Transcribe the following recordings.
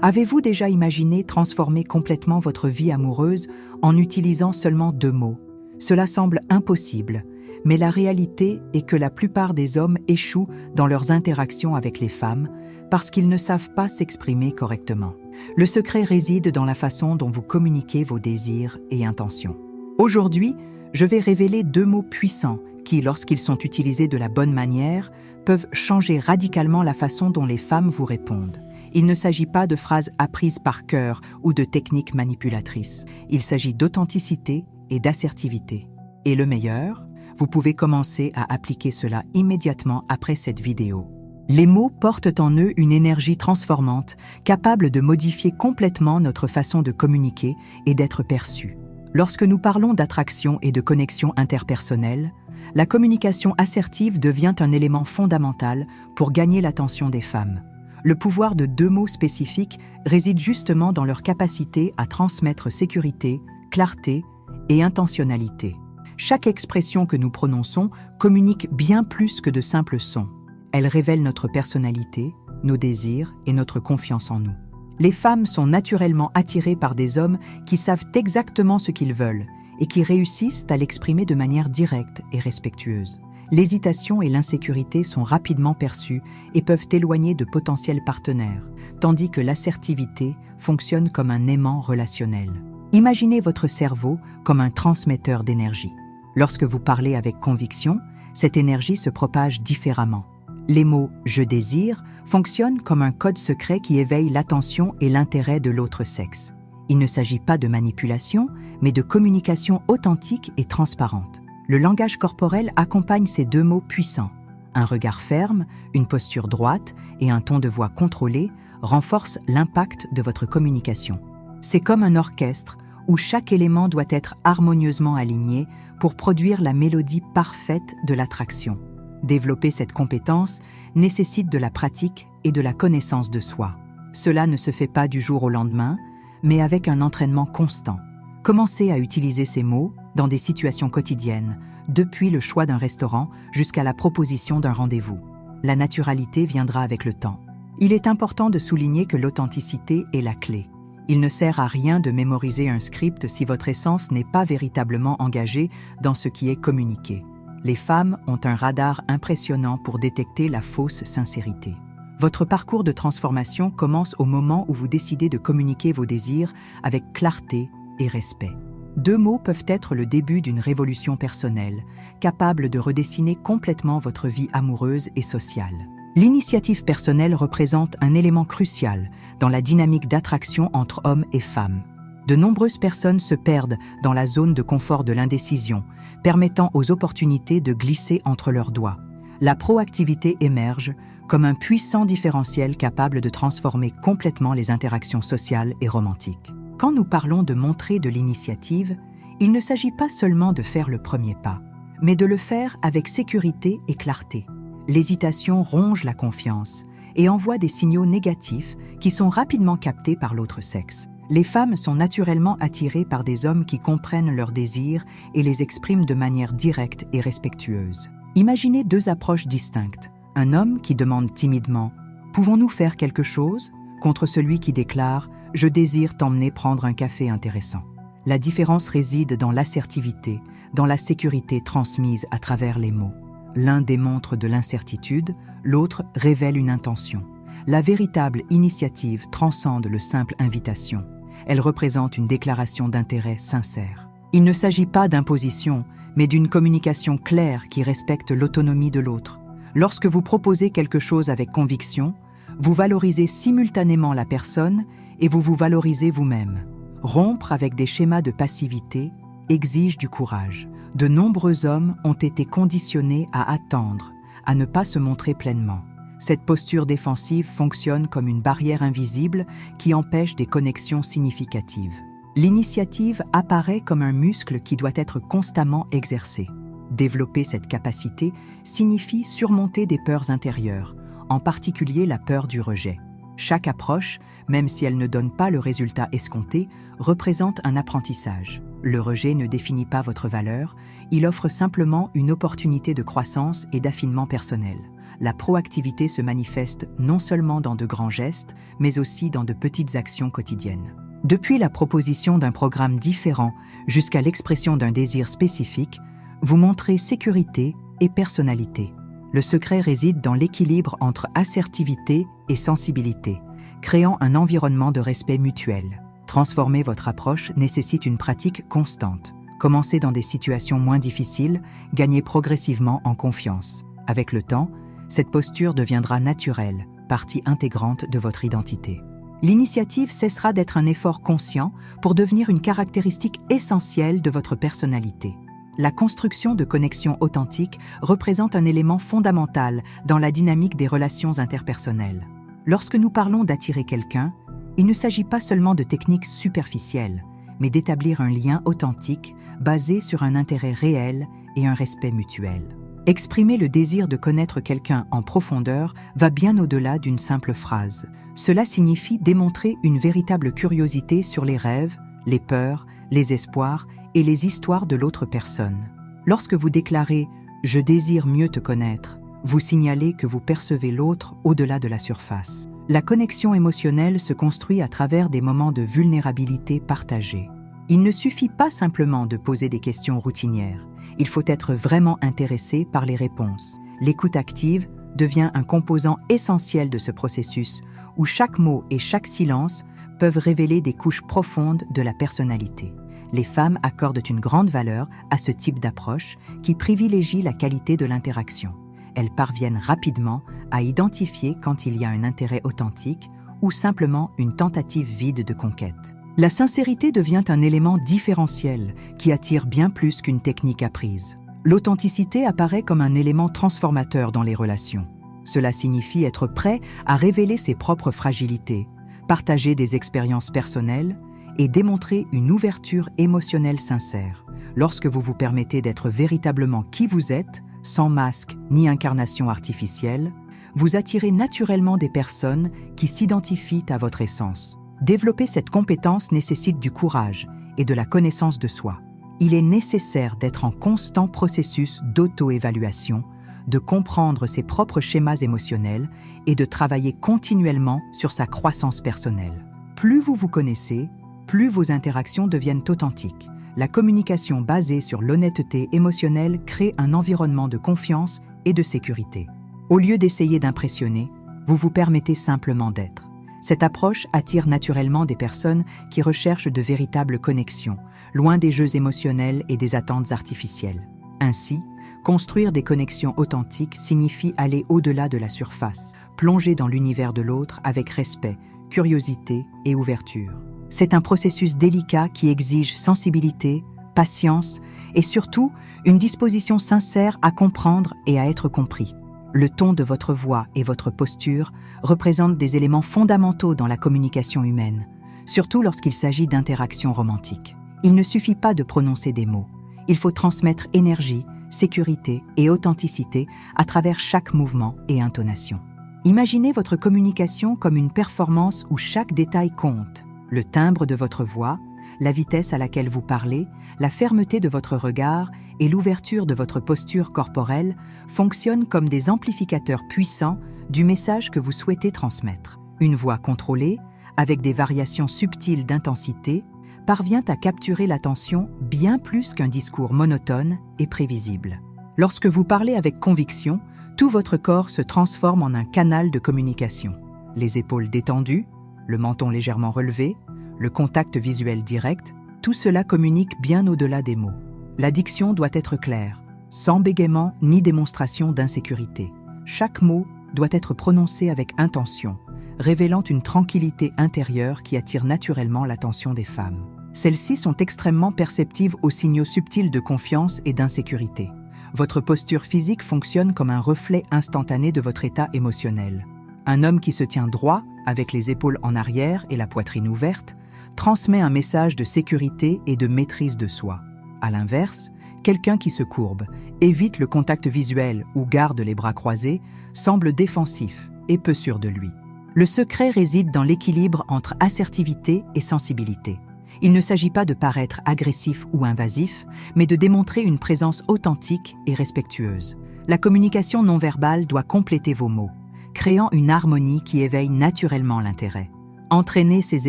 Avez-vous déjà imaginé transformer complètement votre vie amoureuse en utilisant seulement 2 mots? Cela semble impossible, mais la réalité est que la plupart des hommes échouent dans leurs interactions avec les femmes parce qu'ils ne savent pas s'exprimer correctement. Le secret réside dans la façon dont vous communiquez vos désirs et intentions. Aujourd'hui, je vais révéler 2 mots puissants qui, lorsqu'ils sont utilisés de la bonne manière, peuvent changer radicalement la façon dont les femmes vous répondent. Il ne s'agit pas de phrases apprises par cœur ou de techniques manipulatrices. Il s'agit d'authenticité et d'assertivité. Et le meilleur, vous pouvez commencer à appliquer cela immédiatement après cette vidéo. Les mots portent en eux une énergie transformante, capable de modifier complètement notre façon de communiquer et d'être perçus. Lorsque nous parlons d'attraction et de connexion interpersonnelle, la communication assertive devient un élément fondamental pour gagner l'attention des femmes. Le pouvoir de 2 mots spécifiques réside justement dans leur capacité à transmettre sécurité, clarté et intentionnalité. Chaque expression que nous prononçons communique bien plus que de simples sons. Elle révèle notre personnalité, nos désirs et notre confiance en nous. Les femmes sont naturellement attirées par des hommes qui savent exactement ce qu'ils veulent et qui réussissent à l'exprimer de manière directe et respectueuse. L'hésitation et l'insécurité sont rapidement perçues et peuvent éloigner de potentiels partenaires, tandis que l'assertivité fonctionne comme un aimant relationnel. Imaginez votre cerveau comme un transmetteur d'énergie. Lorsque vous parlez avec conviction, cette énergie se propage différemment. Les mots « je désire » fonctionnent comme un code secret qui éveille l'attention et l'intérêt de l'autre sexe. Il ne s'agit pas de manipulation, mais de communication authentique et transparente. Le langage corporel accompagne ces 2 mots puissants. Un regard ferme, une posture droite et un ton de voix contrôlé renforcent l'impact de votre communication. C'est comme un orchestre où chaque élément doit être harmonieusement aligné pour produire la mélodie parfaite de l'attraction. Développer cette compétence nécessite de la pratique et de la connaissance de soi. Cela ne se fait pas du jour au lendemain, mais avec un entraînement constant. Commencez à utiliser ces mots dans des situations quotidiennes, depuis le choix d'un restaurant jusqu'à la proposition d'un rendez-vous. La naturalité viendra avec le temps. Il est important de souligner que l'authenticité est la clé. Il ne sert à rien de mémoriser un script si votre essence n'est pas véritablement engagée dans ce qui est communiqué. Les femmes ont un radar impressionnant pour détecter la fausse sincérité. Votre parcours de transformation commence au moment où vous décidez de communiquer vos désirs avec clarté et respect. 2 mots peuvent être le début d'une révolution personnelle, capable de redessiner complètement votre vie amoureuse et sociale. L'initiative personnelle représente un élément crucial dans la dynamique d'attraction entre hommes et femmes. De nombreuses personnes se perdent dans la zone de confort de l'indécision, permettant aux opportunités de glisser entre leurs doigts. La proactivité émerge comme un puissant différentiel capable de transformer complètement les interactions sociales et romantiques. Quand nous parlons de montrer de l'initiative, il ne s'agit pas seulement de faire le premier pas, mais de le faire avec sécurité et clarté. L'hésitation ronge la confiance et envoie des signaux négatifs qui sont rapidement captés par l'autre sexe. Les femmes sont naturellement attirées par des hommes qui comprennent leurs désirs et les expriment de manière directe et respectueuse. Imaginez 2 approches distinctes. Un homme qui demande timidement « Pouvons-nous faire quelque chose ?» contre celui qui déclare « Je désire t'emmener prendre un café intéressant ». La différence réside dans l'assertivité, dans la sécurité transmise à travers les mots. L'un démontre de l'incertitude, l'autre révèle une intention. La véritable initiative transcende le simple invitation. Elle représente une déclaration d'intérêt sincère. Il ne s'agit pas d'imposition, mais d'une communication claire qui respecte l'autonomie de l'autre. Lorsque vous proposez quelque chose avec conviction, vous valorisez simultanément la personne et vous vous valorisez vous-même. Rompre avec des schémas de passivité exige du courage. De nombreux hommes ont été conditionnés à attendre, à ne pas se montrer pleinement. Cette posture défensive fonctionne comme une barrière invisible qui empêche des connexions significatives. L'initiative apparaît comme un muscle qui doit être constamment exercé. Développer cette capacité signifie surmonter des peurs intérieures, en particulier la peur du rejet. Chaque approche, même si elle ne donne pas le résultat escompté, représente un apprentissage. Le rejet ne définit pas votre valeur, il offre simplement une opportunité de croissance et d'affinement personnel. la proactivité se manifeste non seulement dans de grands gestes, mais aussi dans de petites actions quotidiennes. Depuis la proposition d'un programme différent jusqu'à l'expression d'un désir spécifique, vous montrez sécurité et personnalité. Le secret réside dans l'équilibre entre assertivité et sensibilité, créant un environnement de respect mutuel. Transformer votre approche nécessite une pratique constante. Commencez dans des situations moins difficiles, gagnez progressivement en confiance. Avec le temps, cette posture deviendra naturelle, partie intégrante de votre identité. L'initiative cessera d'être un effort conscient pour devenir une caractéristique essentielle de votre personnalité. La construction de connexions authentiques représente un élément fondamental dans la dynamique des relations interpersonnelles. Lorsque nous parlons d'attirer quelqu'un, il ne s'agit pas seulement de techniques superficielles, mais d'établir un lien authentique basé sur un intérêt réel et un respect mutuel. Exprimer le désir de connaître quelqu'un en profondeur va bien au-delà d'une simple phrase. Cela signifie démontrer une véritable curiosité sur les rêves, les peurs, les espoirs et les histoires de l'autre personne. Lorsque vous déclarez « Je désire mieux te connaître », vous signalez que vous percevez l'autre au-delà de la surface. La connexion émotionnelle se construit à travers des moments de vulnérabilité partagés. Il ne suffit pas simplement de poser des questions routinières. Il faut être vraiment intéressé par les réponses. L'écoute active devient un composant essentiel de ce processus où chaque mot et chaque silence peuvent révéler des couches profondes de la personnalité. Les femmes accordent une grande valeur à ce type d'approche qui privilégie la qualité de l'interaction. Elles parviennent rapidement à identifier quand il y a un intérêt authentique ou simplement une tentative vide de conquête. La sincérité devient un élément différentiel qui attire bien plus qu'une technique apprise. L'authenticité apparaît comme un élément transformateur dans les relations. Cela signifie être prêt à révéler ses propres fragilités, partager des expériences personnelles et démontrer une ouverture émotionnelle sincère. Lorsque vous vous permettez d'être véritablement qui vous êtes, sans masque ni incarnation artificielle, vous attirez naturellement des personnes qui s'identifient à votre essence. Développer cette compétence nécessite du courage et de la connaissance de soi. Il est nécessaire d'être en constant processus d'auto-évaluation, de comprendre ses propres schémas émotionnels et de travailler continuellement sur sa croissance personnelle. Plus vous vous connaissez, plus vos interactions deviennent authentiques. La communication basée sur l'honnêteté émotionnelle crée un environnement de confiance et de sécurité. Au lieu d'essayer d'impressionner, vous vous permettez simplement d'être. Cette approche attire naturellement des personnes qui recherchent de véritables connexions, loin des jeux émotionnels et des attentes artificielles. Ainsi, construire des connexions authentiques signifie aller au-delà de la surface, plonger dans l'univers de l'autre avec respect, curiosité et ouverture. C'est un processus délicat qui exige sensibilité, patience et surtout une disposition sincère à comprendre et à être compris. Le ton de votre voix et votre posture représentent des éléments fondamentaux dans la communication humaine, surtout lorsqu'il s'agit d'interactions romantiques. Il ne suffit pas de prononcer des mots. Il faut transmettre énergie, sécurité et authenticité à travers chaque mouvement et intonation. Imaginez votre communication comme une performance où chaque détail compte. Le timbre de votre voix, la vitesse à laquelle vous parlez, la fermeté de votre regard et l'ouverture de votre posture corporelle fonctionnent comme des amplificateurs puissants du message que vous souhaitez transmettre. Une voix contrôlée, avec des variations subtiles d'intensité, parvient à capturer l'attention bien plus qu'un discours monotone et prévisible. Lorsque vous parlez avec conviction, tout votre corps se transforme en un canal de communication. Les épaules détendues, le menton légèrement relevé, le contact visuel direct, tout cela communique bien au-delà des mots. La diction doit être claire, sans bégaiement ni démonstration d'insécurité. Chaque mot doit être prononcé avec intention, révélant une tranquillité intérieure qui attire naturellement l'attention des femmes. Celles-ci sont extrêmement perceptives aux signaux subtils de confiance et d'insécurité. Votre posture physique fonctionne comme un reflet instantané de votre état émotionnel. Un homme qui se tient droit, avec les épaules en arrière et la poitrine ouverte, transmet un message de sécurité et de maîtrise de soi. À l'inverse, quelqu'un qui se courbe, évite le contact visuel ou garde les bras croisés, semble défensif et peu sûr de lui. Le secret réside dans l'équilibre entre assertivité et sensibilité. Il ne s'agit pas de paraître agressif ou invasif, mais de démontrer une présence authentique et respectueuse. La communication non verbale doit compléter vos mots, créant une harmonie qui éveille naturellement l'intérêt. Entraîner ces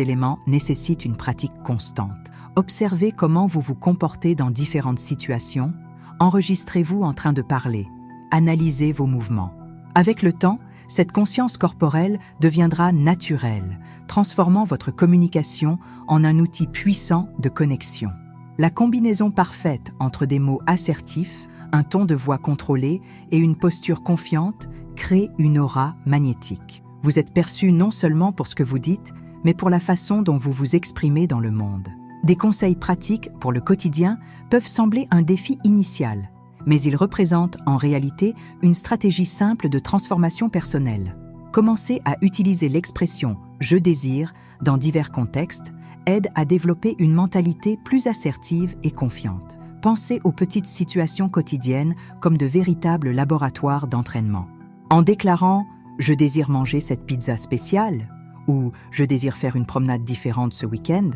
éléments nécessite une pratique constante. Observez comment vous vous comportez dans différentes situations, enregistrez-vous en train de parler, analysez vos mouvements. Avec le temps, cette conscience corporelle deviendra naturelle, transformant votre communication en un outil puissant de connexion. La combinaison parfaite entre des mots assertifs, un ton de voix contrôlé et une posture confiante crée une aura magnétique. Vous êtes perçu non seulement pour ce que vous dites, mais pour la façon dont vous vous exprimez dans le monde. Des conseils pratiques pour le quotidien peuvent sembler un défi initial, mais ils représentent en réalité une stratégie simple de transformation personnelle. Commencer à utiliser l'expression « je désire » dans divers contextes aide à développer une mentalité plus assertive et confiante. Pensez aux petites situations quotidiennes comme de véritables laboratoires d'entraînement. En déclarant « je désire manger cette pizza spéciale » ou « je désire faire une promenade différente ce week-end »,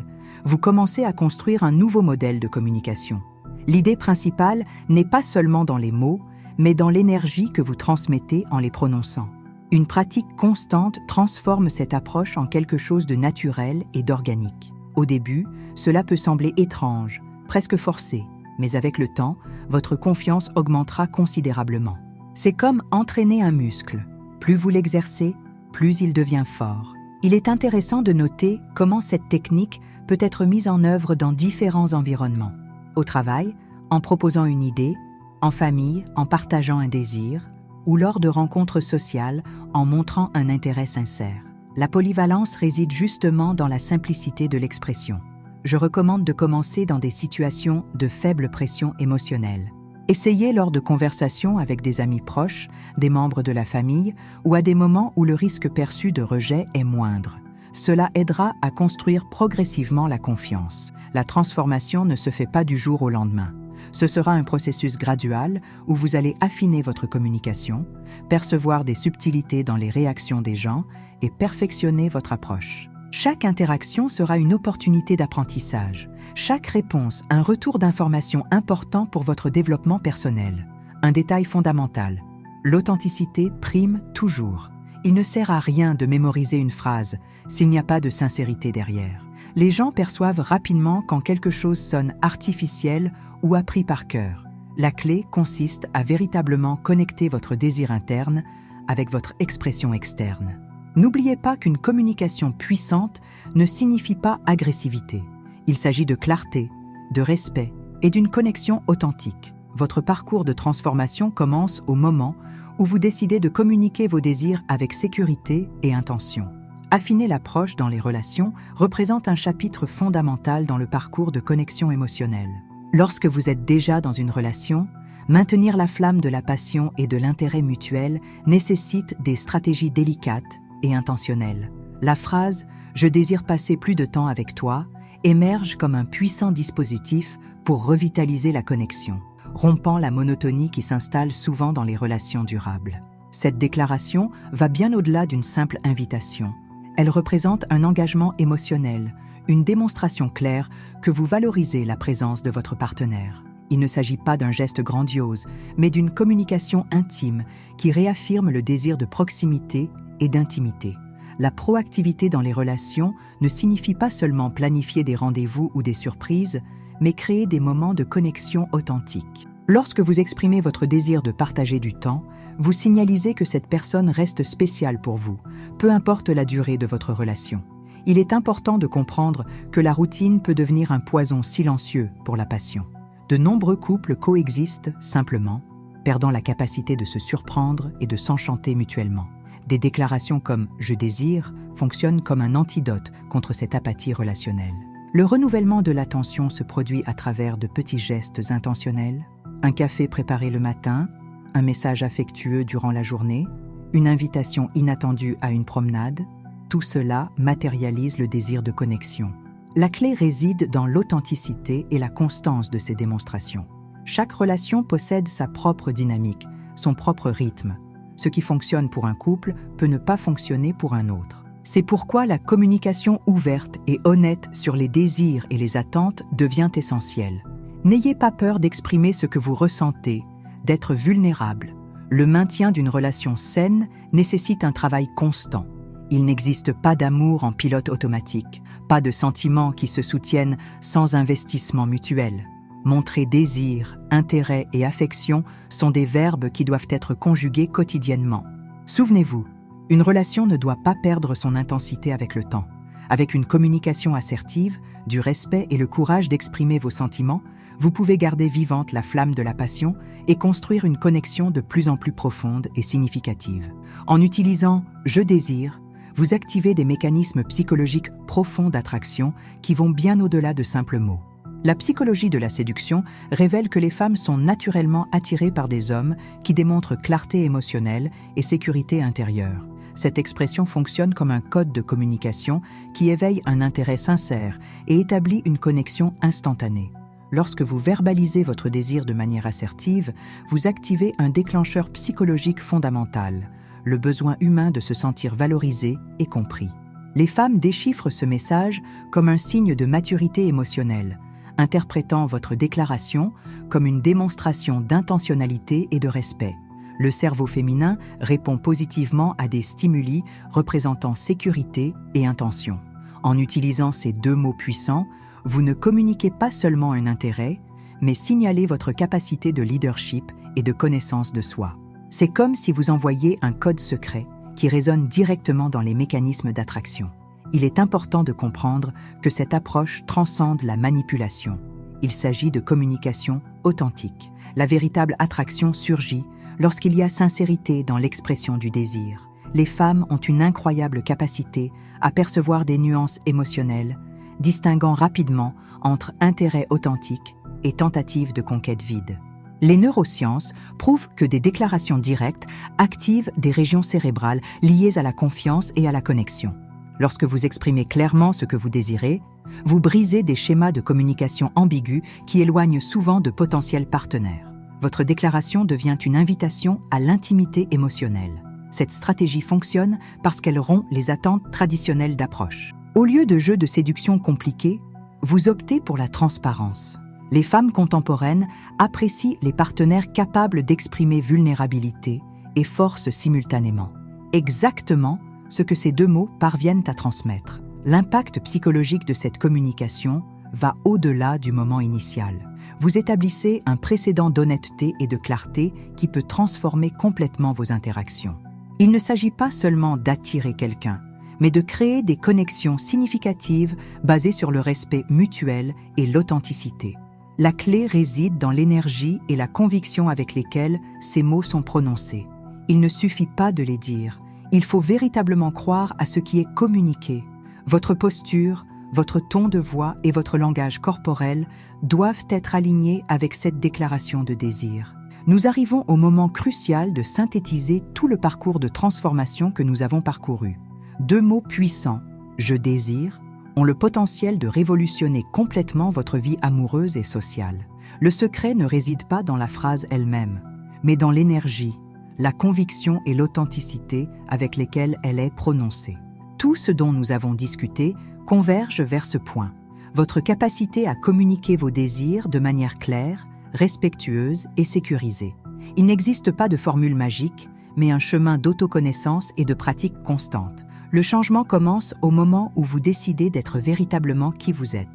vous commencez à construire un nouveau modèle de communication. L'idée principale n'est pas seulement dans les mots, mais dans l'énergie que vous transmettez en les prononçant. Une pratique constante transforme cette approche en quelque chose de naturel et d'organique. Au début, cela peut sembler étrange, presque forcé, mais avec le temps, votre confiance augmentera considérablement. C'est comme entraîner un muscle. Plus vous l'exercez, plus il devient fort. Il est intéressant de noter comment cette technique peut être mise en œuvre dans différents environnements. Au travail, en proposant une idée, en famille, en partageant un désir, ou lors de rencontres sociales, en montrant un intérêt sincère. La polyvalence réside justement dans la simplicité de l'expression. Je recommande de commencer dans des situations de faible pression émotionnelle. Essayez lors de conversations avec des amis proches, des membres de la famille ou à des moments où le risque perçu de rejet est moindre. Cela aidera à construire progressivement la confiance. La transformation ne se fait pas du jour au lendemain. Ce sera un processus graduel où vous allez affiner votre communication, percevoir des subtilités dans les réactions des gens et perfectionner votre approche. Chaque interaction sera une opportunité d'apprentissage. Chaque réponse, un retour d'information important pour votre développement personnel. Un détail fondamental. L'authenticité prime toujours. Il ne sert à rien de mémoriser une phrase s'il n'y a pas de sincérité derrière. Les gens perçoivent rapidement quand quelque chose sonne artificiel ou appris par cœur. La clé consiste à véritablement connecter votre désir interne avec votre expression externe. N'oubliez pas qu'une communication puissante ne signifie pas agressivité. Il s'agit de clarté, de respect et d'une connexion authentique. Votre parcours de transformation commence au moment où vous décidez de communiquer vos désirs avec sécurité et intention. Affiner l'approche dans les relations représente un chapitre fondamental dans le parcours de connexion émotionnelle. Lorsque vous êtes déjà dans une relation, maintenir la flamme de la passion et de l'intérêt mutuel nécessite des stratégies délicates et intentionnelles. La phrase « Je désire passer plus de temps avec toi » émerge comme un puissant dispositif pour revitaliser la connexion, rompant la monotonie qui s'installe souvent dans les relations durables. Cette déclaration va bien au-delà d'une simple invitation. Elle représente un engagement émotionnel, une démonstration claire que vous valorisez la présence de votre partenaire. Il ne s'agit pas d'un geste grandiose, mais d'une communication intime qui réaffirme le désir de proximité et d'intimité. La proactivité dans les relations ne signifie pas seulement planifier des rendez-vous ou des surprises, mais créer des moments de connexion authentique. Lorsque vous exprimez votre désir de partager du temps, vous signalisez que cette personne reste spéciale pour vous, peu importe la durée de votre relation. Il est important de comprendre que la routine peut devenir un poison silencieux pour la passion. De nombreux couples coexistent simplement, perdant la capacité de se surprendre et de s'enchanter mutuellement. Des déclarations comme « je désire » fonctionnent comme un antidote contre cette apathie relationnelle. Le renouvellement de l'attention se produit à travers de petits gestes intentionnels, un café préparé le matin, un message affectueux durant la journée, une invitation inattendue à une promenade. Tout cela matérialise le désir de connexion. La clé réside dans l'authenticité et la constance de ces démonstrations. Chaque relation possède sa propre dynamique, son propre rythme. Ce qui fonctionne pour un couple peut ne pas fonctionner pour un autre. C'est pourquoi la communication ouverte et honnête sur les désirs et les attentes devient essentielle. N'ayez pas peur d'exprimer ce que vous ressentez, d'être vulnérable. Le maintien d'une relation saine nécessite un travail constant. Il n'existe pas d'amour en pilote automatique, pas de sentiments qui se soutiennent sans investissement mutuel. Montrer désir, intérêt et affection sont des verbes qui doivent être conjugués quotidiennement. Souvenez-vous, une relation ne doit pas perdre son intensité avec le temps. Avec une communication assertive, du respect et le courage d'exprimer vos sentiments, vous pouvez garder vivante la flamme de la passion et construire une connexion de plus en plus profonde et significative. En utilisant « je désire », vous activez des mécanismes psychologiques profonds d'attraction qui vont bien au-delà de simples mots. La psychologie de la séduction révèle que les femmes sont naturellement attirées par des hommes qui démontrent clarté émotionnelle et sécurité intérieure. Cette expression fonctionne comme un code de communication qui éveille un intérêt sincère et établit une connexion instantanée. Lorsque vous verbalisez votre désir de manière assertive, vous activez un déclencheur psychologique fondamental, le besoin humain de se sentir valorisé et compris. Les femmes déchiffrent ce message comme un signe de maturité émotionnelle, interprétant votre déclaration comme une démonstration d'intentionnalité et de respect. Le cerveau féminin répond positivement à des stimuli représentant sécurité et intention. En utilisant ces deux mots puissants, vous ne communiquez pas seulement un intérêt, mais signalez votre capacité de leadership et de connaissance de soi. C'est comme si vous envoyiez un code secret qui résonne directement dans les mécanismes d'attraction. Il est important de comprendre que cette approche transcende la manipulation. Il s'agit de communication authentique. La véritable attraction surgit lorsqu'il y a sincérité dans l'expression du désir. Les femmes ont une incroyable capacité à percevoir des nuances émotionnelles, distinguant rapidement entre intérêt authentique et tentative de conquête vide. Les neurosciences prouvent que des déclarations directes activent des régions cérébrales liées à la confiance et à la connexion. Lorsque vous exprimez clairement ce que vous désirez, vous brisez des schémas de communication ambigus qui éloignent souvent de potentiels partenaires. Votre déclaration devient une invitation à l'intimité émotionnelle. Cette stratégie fonctionne parce qu'elle rompt les attentes traditionnelles d'approche. Au lieu de jeux de séduction compliqués, vous optez pour la transparence. Les femmes contemporaines apprécient les partenaires capables d'exprimer vulnérabilité et force simultanément. Exactement ce que ces deux mots parviennent à transmettre. L'impact psychologique de cette communication va au-delà du moment initial. Vous établissez un précédent d'honnêteté et de clarté qui peut transformer complètement vos interactions. Il ne s'agit pas seulement d'attirer quelqu'un, mais de créer des connexions significatives basées sur le respect mutuel et l'authenticité. La clé réside dans l'énergie et la conviction avec lesquelles ces mots sont prononcés. Il ne suffit pas de les dire, il faut véritablement croire à ce qui est communiqué. Votre posture, votre ton de voix et votre langage corporel doivent être alignés avec cette déclaration de désir. Nous arrivons au moment crucial de synthétiser tout le parcours de transformation que nous avons parcouru. Deux mots puissants, « je désire », ont le potentiel de révolutionner complètement votre vie amoureuse et sociale. Le secret ne réside pas dans la phrase elle-même, mais dans l'énergie, la conviction et l'authenticité avec lesquelles elle est prononcée. Tout ce dont nous avons discuté converge vers ce point. Votre capacité à communiquer vos désirs de manière claire, respectueuse et sécurisée. Il n'existe pas de formule magique, mais un chemin d'autoconnaissance et de pratique constante. Le changement commence au moment où vous décidez d'être véritablement qui vous êtes.